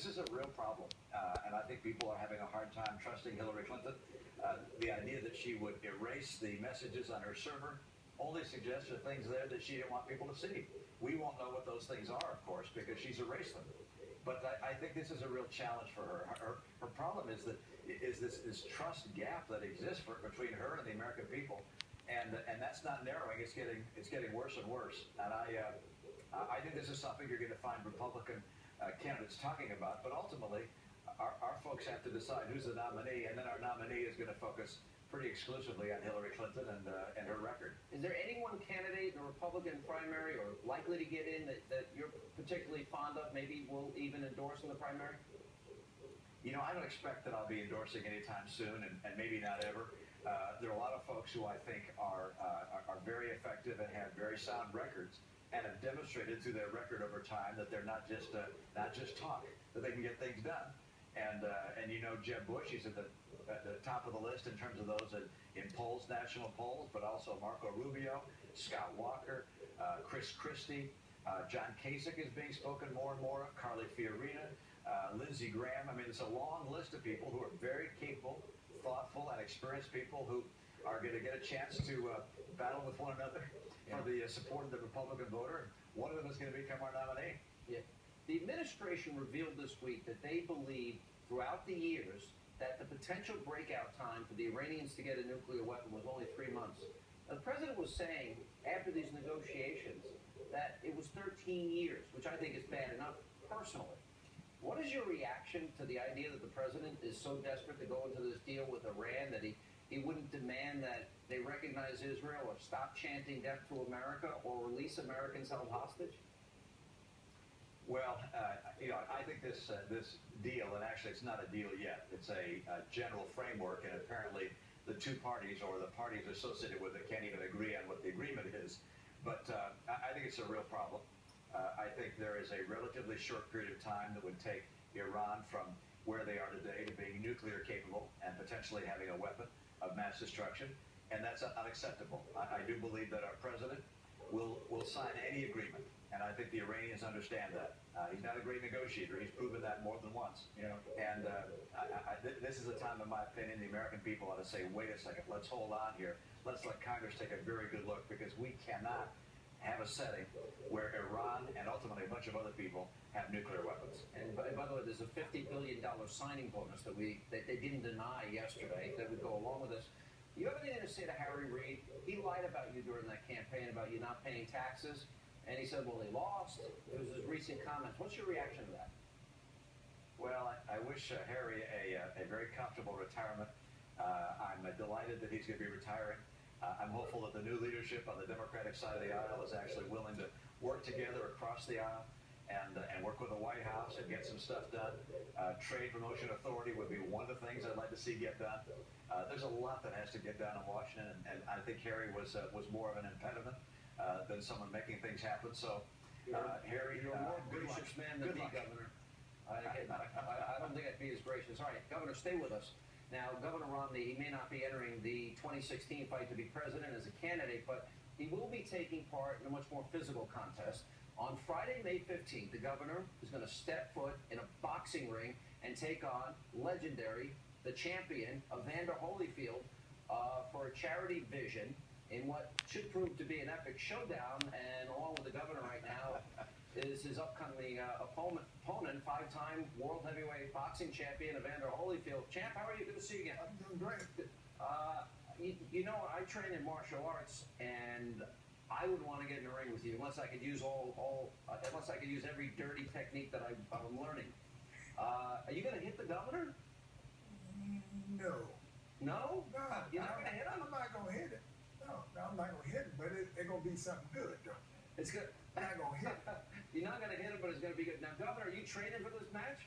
this is a real problem, and I think people are having a hard time trusting Hillary Clinton. The idea that she would erase the messages on her server only suggests there are things there that she didn't want people to see. We won't know what those things are, of course, because she's erased them. But I think this is a real challenge for her. Her problem is that this trust gap that exists between her and the American people, and that's not narrowing. It's getting worse and worse. And I think this is something you're going to find Republican candidates talking about. But ultimately, our folks have to decide who's the nominee, and then our nominee is going to focus pretty exclusively on Hillary Clinton and her record. Is there any one candidate in the Republican primary or likely to get in that you're particularly fond of, maybe will even endorse in the primary? You know, I don't expect that I'll be endorsing anytime soon, and maybe not ever. There are a lot of folks who I think are very effective and have very sound records, and have demonstrated through their record over time that they're not just talk, that they can get things done. And you know, Jeb Bush, he's at the top of the list in terms of those in polls, national polls, but also Marco Rubio, Scott Walker, Chris Christie, John Kasich is being spoken more and more, Carly Fiorina, Lindsey Graham. I mean, it's a long list of people who are very capable, thoughtful, and experienced people who are going to get a chance to battle with one another for the support of the Republican voter. One of them is going to become our nominee. Yeah. The administration revealed this week that they believe throughout the years that the potential breakout time for the Iranians to get a nuclear weapon was only 3 months. Now, the president was saying after these negotiations that it was 13 years, which I think is bad enough personally. What is your reaction to the idea that the president is so desperate to go into this deal with Iran that he wouldn't demand that they recognize Israel or stop chanting death to America or release Americans held hostage? Well, you know, I think this deal, and actually it's not a deal yet, it's a general framework, and apparently the two parties or the parties associated with it can't even agree on what the agreement is. But I think it's a real problem. I think there is a relatively short period of time that would take Iran from where they are today to being nuclear capable and potentially having a weapon of mass destruction, and that's unacceptable. I do believe that our president will sign any agreement, and I think the Iranians understand that. He's not a great negotiator. He's proven that more than once. You know, and this is a time, in my opinion, the American people ought to say, wait a second, let's hold on here. Let's let Congress take a very good look, because we cannot have a setting where Iran and ultimately a bunch of other people have nuclear weapons. And by the way, there's a $50 billion signing bonus that they didn't deny yesterday that would go along with this. You have anything to say to Harry Reid? He lied about you during that campaign about you not paying taxes, and he said, well, they lost. It was his recent comments. What's your reaction to that? Well, I wish Harry a very comfortable retirement. I'm delighted that he's going to be retiring. I'm hopeful that the new leadership on the Democratic side of the aisle is actually willing to work together across the aisle and work with the White House and get some stuff done. Trade Promotion Authority would be one of the things I'd like to see get done. There's a lot that has to get done in Washington, and I think Harry was more of an impediment than someone making things happen. So, Harry, you're a more good gracious luck. man than Good me, luck. Governor. I don't think I'd be as gracious. All right, Governor, stay with us. Now, Governor Romney, he may not be entering the 2016 fight to be president as a candidate, but he will be taking part in a much more physical contest. On Friday, May 15th, the governor is going to step foot in a boxing ring and take on legendary, the champion, Evander Holyfield, for a charity vision in what should prove to be an epic showdown. And along with the governor right now is his upcoming opponent, five-time world heavyweight boxing champion, Evander Holyfield. Champ, how are you? Good to see you again. I'm doing great. You know, I train in martial arts, and I wouldn't want to get in the ring with you unless I could use unless I could use every dirty technique that I'm learning. Are you going to hit the governor? No. No? No, You're not going to hit him? I'm not going to hit it. No, I'm not going to hit it, but it's going to be something good, though. It's good. I'm not going to hit it. You're not going to hit him, but it's going to be good. Now, Governor, are you training for this match?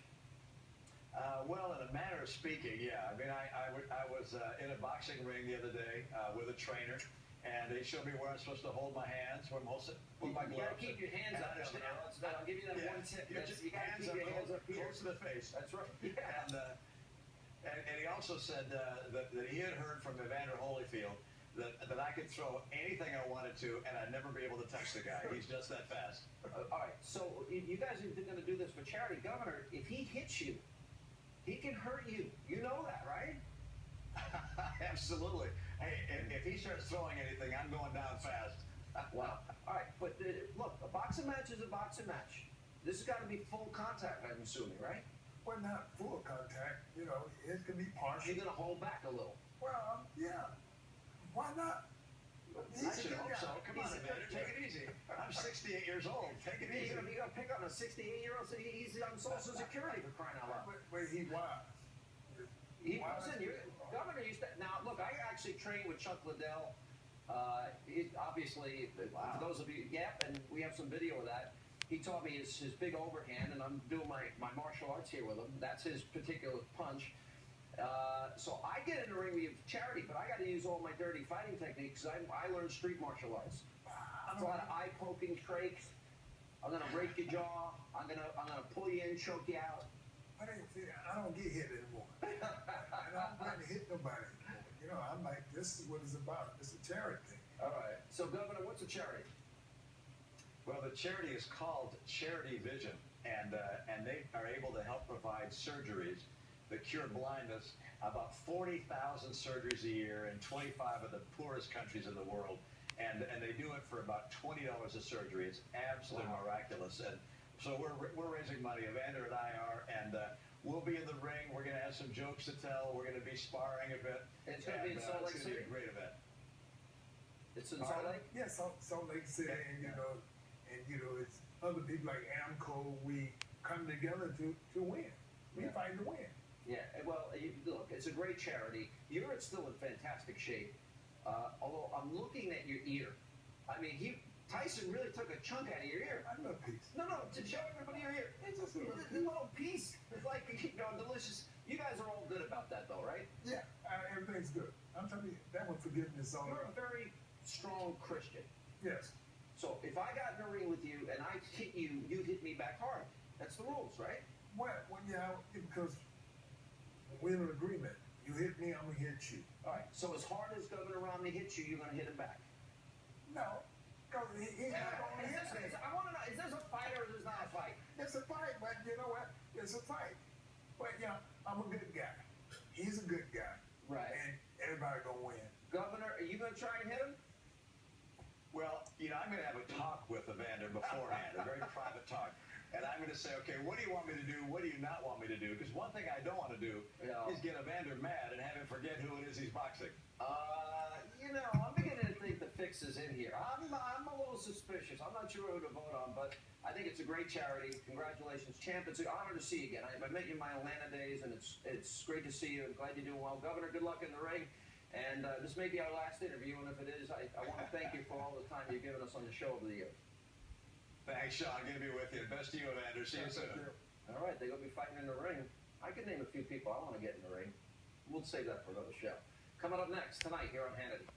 Well, in a manner of speaking, yeah. I mean, I was in a boxing ring the other day with a trainer, and they showed me where I'm supposed to hold my hands, where I'm supposed to put my gloves. You got to keep your hands up, Governor. I'll give you that one tip. You got to keep your hands up here. Close to the face. That's right. Yeah. And he also said that he had heard from Evander Holyfield that I could throw anything I wanted to, and I'd never be able to touch the guy. He's just that fast. All right, so you guys are going to do this for charity. Governor, if he hits you, he can hurt you. You know that, right? Absolutely. Hey, if he starts throwing anything, I'm going down fast. Wow. All right, but look, a boxing match is a boxing match. This has got to be full contact, I'm assuming, right? Well, not full contact. You know, it can be partial. You're going to hold back a little. Well, yeah. Why not? I should hope so. Come on, Evander, take it easy. I'm 68 years old. Take it easy. You're going to pick on a 68-year-old? He's on Social Security for crying out loud. But he was. He wasn't. Governor used to. Now, look, I actually trained with Chuck Liddell. Obviously, for those of you, and we have some video of that. He taught me his big overhand, and I'm doing my martial arts here with him. That's his particular punch. So I get in the ring with charity, but I got to use all my dirty fighting techniques. I learned street martial arts. It's a lot of eye poking tricks. I'm gonna break your jaw. I'm gonna pull you in, choke you out. I don't get hit anymore. And I'm not going to hit nobody anymore. You know, I'm like, this is what it's about. It's a charity thing. All right. So, Governor, what's a charity? Well, the charity is called Charity Vision, and they are able to help provide surgeries that cure blindness. About 40,000 surgeries a year in 25 of the poorest countries in the world, and they do it for about $20 a surgery. It's absolutely miraculous. And so we're raising money. Evander and I are, and we'll be in the ring. We're going to have some jokes to tell. We're going to be sparring a bit. It's going to be in Salt Lake City. It's going to be a great event. It's in Salt Lake? Yeah, Salt Lake City, and you know, it's other people like Amco. We come together to win. We fight to win. Yeah. Well, look, it's a great charity. You're still in fantastic shape. Although I'm looking at your ear. I mean, Tyson really took a chunk out of your ear. I love piece. No, to show everybody your ear. It's just a little piece. It's like, delicious. You guys are all good about that, though, right? Yeah, everything's good. I'm telling you, that one forgiveness on. You're a very strong Christian. Yes. So if I got in a ring with you and I hit you, you hit me back hard. That's the rules, right? Well, yeah, because we're in an agreement. You hit me, I'm gonna hit you. All right. So as hard as Governor Romney hits you, you're gonna hit him back. No. He's not going to hit me. I want to know, is this a fight or is this not a fight? It's a fight, but you know what? It's a fight. But, you know, I'm a good guy. He's a good guy. Right. And everybody going to win. Governor, are you going to try and hit him? Well, I'm going to have a talk with Evander beforehand, a very private talk. And I'm going to say, okay, what do you want me to do? What do you not want me to do? Because one thing I don't want to do is get Evander mad and have him forget who it is he's boxing. I'm beginning to think the fix is in here. I'm a little suspicious. I'm not sure who to vote on, but I think it's a great charity. Congratulations, champ. It's an honor to see you again. I met you in my Atlanta days, and it's great to see you. I'm glad you're doing well. Governor, good luck in the ring. And this may be our last interview, and if it is, I want to thank you for all the time you've given us on the show over the years. Thanks, Sean. Good to be with you. Best to you, Evander. See you soon. All right, they're going to be fighting in the ring. I could name a few people I want to get in the ring. We'll save that for another show. Coming up next tonight here on Hannity.